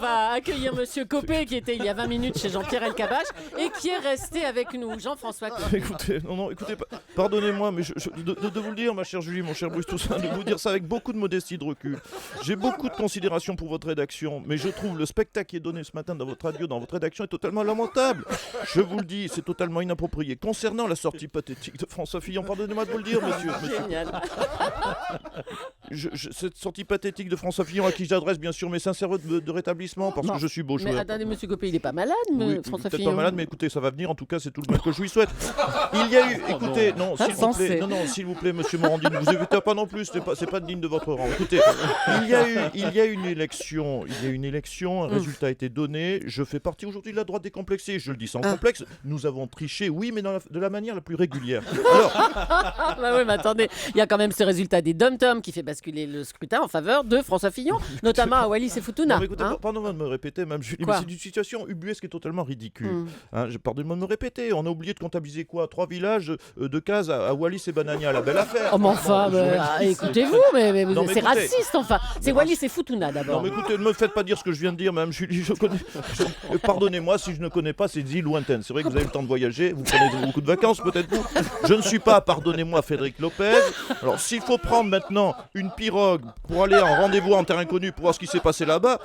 va accueillir Monsieur Copé, qui était il y a 20 minutes chez Jean-Pierre Elkabbach et qui est resté avec nous. Jean-François Copé. Écoutez, pardonnez-moi, mais de vous le dire, ma chère Julie, mon cher Bruce Toussaint, de vous dire ça avec beaucoup de modestie, de recul. J'ai beaucoup de considération pour votre rédaction, mais je trouve le spectacle qui est donné ce matin dans votre radio, dans votre rédaction, est totalement lamentable. Je vous le dis, c'est totalement inapproprié. Concernant la sortie pathétique de François Fillon, pardonnez-moi de vous le dire, monsieur. Génial. Cette sortie pathétique de François Fillon, à qui j'adresse bien sûr mes sincères vœux de rétablissement, parce que je suis beau joueur. Mais attendez, Monsieur Copé, il est pas malade, Oui, François peut-être Fillon. pas malade, mais écoutez, ça va venir. En tout cas, c'est tout le mal que je lui souhaite. Il y a eu, écoutez, s'il vous plaît, Monsieur Morandini, ne vous évitez pas non plus. C'est pas digne de votre rang. Écoutez, il y a une élection, un résultat a été donné. Je fais partie aujourd'hui de la droite décomplexée. Je le dis sans complexe. Nous avons triché, oui, mais de la manière la plus régulière. Alors, bah oui, mais attendez, il y a quand même ce résultat des Dom-Tom qui fait basculer le scrutin en faveur de François Fillon, notamment à Wallis et Futuna. non, mais écoutez, pardonnez-moi de me répéter, même Julie, mais c'est une situation ubuesque et totalement ridicule. Pardonnez-moi de me répéter. On a oublié de comptabiliser quoi 3 villages de cases à Wallis et Banania, la belle affaire. Oh, mais enfin, écoutez-vous, mais Non, mais c'est écoutez, raciste, enfin. C'est Wallis et Futuna d'abord. Non, mais écoutez, ne me faites pas dire ce que je viens de dire, Madame Julie. Pardonnez-moi si je ne connais pas ces îles lointaines. C'est vrai que vous avez le temps de voyager, vous prenez beaucoup de vacances, peut-être vous. Je ne suis pas, pardonnez-moi, Frédéric Lopez. Alors, s'il faut prendre maintenant une pirogue pour aller en rendez-vous en terre inconnue pour voir ce qui s'est passé là-bas,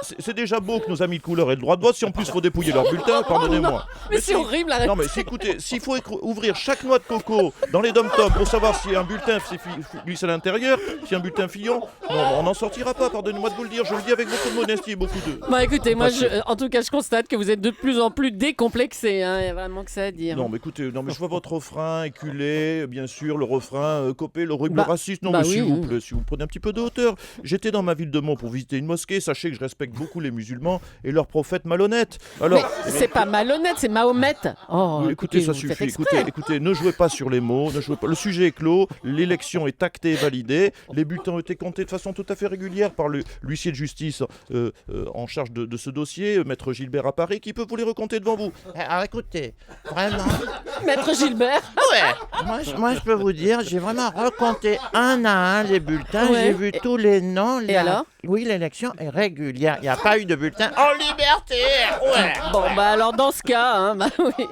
c'est déjà beau que nos amis de couleur aient le droit de vote. Si en plus il faut dépouiller leur bulletin, pardonnez-moi. Mais c'est horrible la réponse. Non, mais écoutez, s'il faut ouvrir chaque noix de coco dans les dom-toms pour savoir si un bulletin glisse à l'intérieur, si un bulletin Fillon, non, on n'en sortira pas, pardonnez-moi de vous le dire. Je le dis avec beaucoup de modestie et beaucoup de... Bah écoutez, moi, en tout cas, je constate que vous êtes de plus en plus décomplexé. Il y a vraiment que ça à dire. Non, mais écoutez, je vois votre refrain, éculé, bien sûr, le refrain, Copé, l'horrible raciste. Non, mais s'il vous plaît, si vous prenez un petit peu de hauteur. J'étais dans ma ville de Mont pour visiter une mosquée. Sachez que je respecte beaucoup les musulmans et leur prophète malhonnête. Alors, c'est pas malhonnête, c'est Mahomet. Oh, oui, écoutez, ça suffit. Écoutez, ne jouez pas sur les mots, ne jouez pas. Le sujet est clos, l'élection est actée et validée. Les bulletins ont été comptés de façon tout à fait régulière par l'huissier de justice en charge de ce dossier, Maître Gilbert à Paris, qui peut vous les recompter devant vous. Alors écoutez, vraiment. Maître Gilbert. Ouais. Moi, je peux vous dire, j'ai vraiment recompté un à un les bulletins. Ouais. J'ai vu tous les noms. Et alors ? Oui, l'élection est régulière. Il n'y a pas eu de bulletin en liberté. Ouais. Bon, bah alors dans ce cas, bah oui.